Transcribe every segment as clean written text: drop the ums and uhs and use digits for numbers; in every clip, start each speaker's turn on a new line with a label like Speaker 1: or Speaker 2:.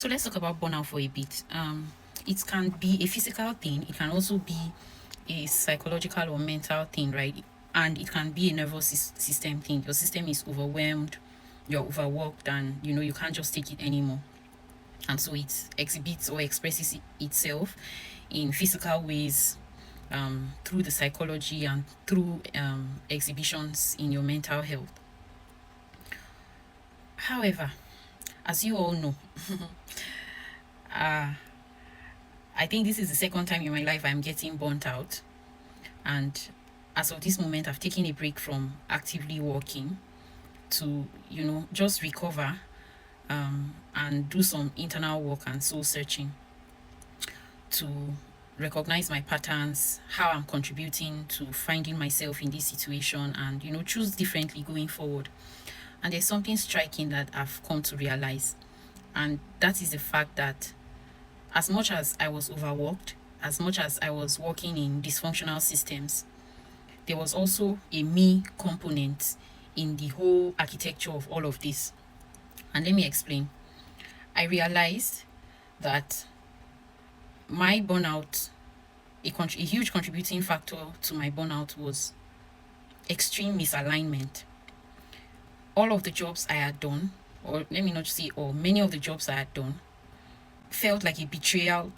Speaker 1: So let's talk about burnout for a bit. It can be a physical thing. It can also be a psychological or mental thing, right? And it can be a nervous system thing. Your system is overwhelmed, you're overworked, and you can't just take it anymore. And so it exhibits or expresses itself in physical ways, through the psychology and through exhibitions in your mental health. However, as you all know, uh, I think this is the second time in my life I'm getting burnt out. And as of this moment, I've taken a break from actively working to, just recover, and do some internal work and soul searching to recognize my patterns, how I'm contributing to finding myself in this situation, and, choose differently going forward. And there's something striking that I've come to realize, and that is the fact that as much as I was overworked, as much as I was working in dysfunctional systems, there was also a me component in the whole architecture of all of this. And let me explain. I realized that my burnout, a huge contributing factor to my burnout was extreme misalignment. All of the jobs I had done, or let me not say all, many of the jobs I had done, felt like a betrayal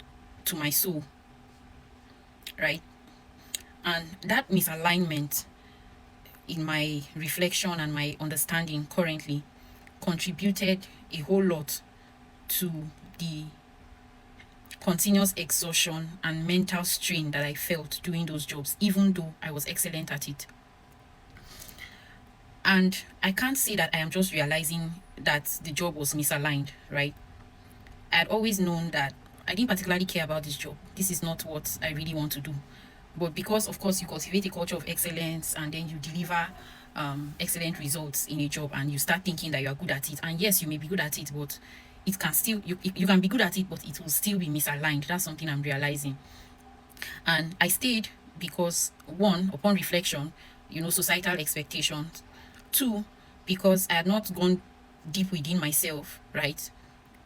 Speaker 1: to my soul, right? And that misalignment, in my reflection and my understanding currently, contributed a whole lot to the continuous exhaustion and mental strain that I felt doing those jobs, even though I was excellent at it. And I can't say that I am just realizing that the job was misaligned, right? I had always known that I didn't particularly care about this job. This is not what I really want to do. But because, of course, you cultivate a culture of excellence and then you deliver excellent results in a job, and you start thinking that you are good at it. And yes, you may be good at it, but it can still, you can be good at it, but it will still be misaligned. That's something I'm realizing. And I stayed because, one, upon reflection, societal expectations. Two, because I had not gone deep within myself, right,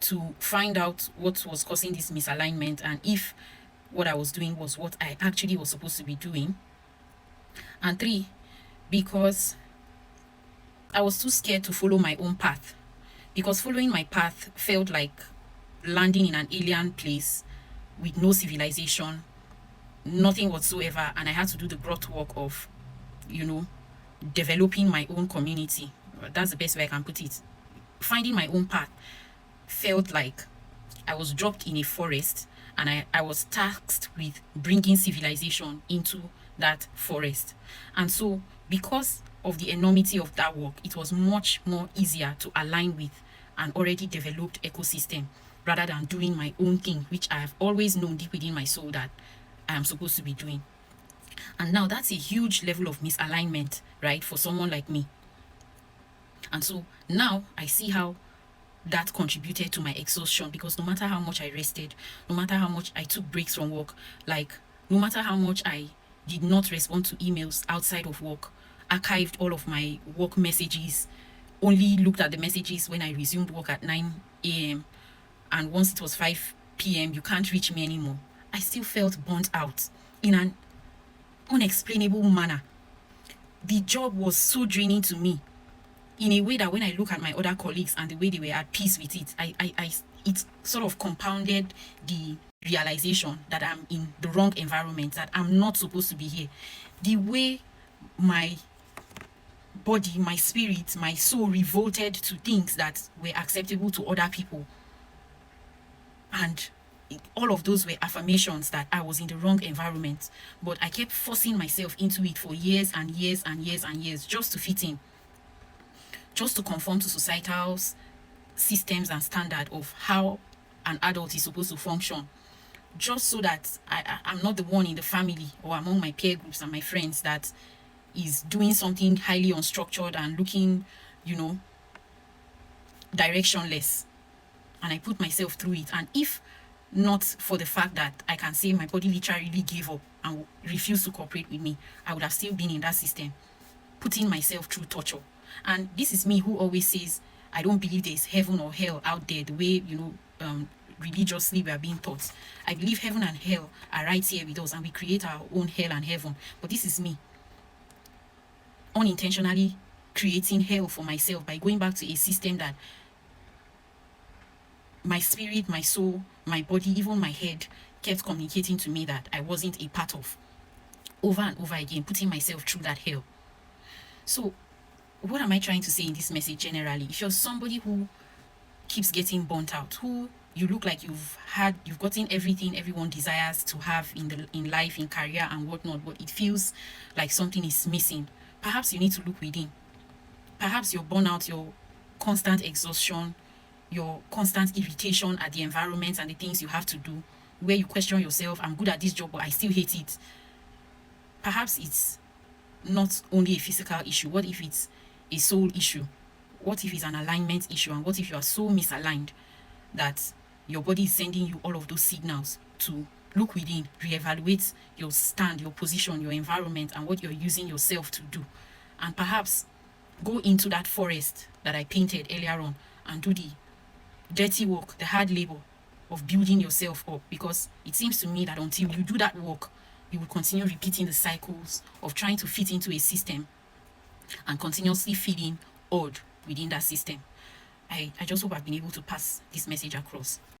Speaker 1: to find out what was causing this misalignment and if what I was doing was what I actually was supposed to be doing. And three, because I was too scared to follow my own path. Because following my path felt like landing in an alien place with no civilization, nothing whatsoever. And I had to do the grunt work of, you know, developing my own community. That's the best way I can put it. Finding my own path felt like I was dropped in a forest, and I was tasked with bringing civilization into that forest. And so, because of the enormity of that work, it was much more easier to align with an already developed ecosystem rather than doing my own thing, which I have always known deep within my soul that I am supposed to be doing. And now that's a huge level of misalignment, right, for someone like me. And so now I see how that contributed to my exhaustion, because no matter how much I rested, no matter how much I took breaks from work, like no matter how much I did not respond to emails outside of work, archived all of my work messages, only looked at the messages when I resumed work at 9 a.m. And once it was 5 p.m., you can't reach me anymore. I still felt burnt out in an unexplainable manner. The job was so draining to me in a way that when I look at my other colleagues and the way they were at peace with it, it sort of compounded the realization that I'm in the wrong environment, that I'm not supposed to be here. The way my body, my spirit, my soul revolted to things that were acceptable to other people. And all of those were affirmations that I was in the wrong environment. But I kept forcing myself into it for years and years and years and years just to fit in, just to conform to societal systems and standard of how an adult is supposed to function, just so that I'm not the one in the family or among my peer groups and my friends that is doing something highly unstructured and looking, directionless. And I put myself through it. And if not for the fact that I can say my body literally gave up and refused to cooperate with me, I would have still been in that system, putting myself through torture. And this is me who always says, I don't believe there's heaven or hell out there, the way, religiously we are being taught. I believe heaven and hell are right here with us, and we create our own hell and heaven. But this is me unintentionally creating hell for myself by going back to a system that my spirit, my soul, my body, even my head kept communicating to me that I wasn't a part of, over and over again, putting myself through that hell. So, what am I trying to say in this message generally? If you're somebody who keeps getting burnt out, who you look like you've gotten everything everyone desires to have in life, in career and whatnot, but it feels like something is missing, perhaps you need to look within. Perhaps your burnout, your constant exhaustion, your constant irritation at the environment and the things you have to do, where you question yourself, I'm good at this job, but I still hate it. Perhaps it's not only a physical issue. What if it's a soul issue? What if it's an alignment issue? And what if you are so misaligned that your body is sending you all of those signals to look within, reevaluate your stand, your position, your environment, and what you're using yourself to do? And perhaps go into that forest that I painted earlier on and do the dirty work, the hard labor of building yourself up. Because it seems to me that until you do that work, you will continue repeating the cycles of trying to fit into a system and continuously feeling odd within that system. I just hope I've been able to pass this message across.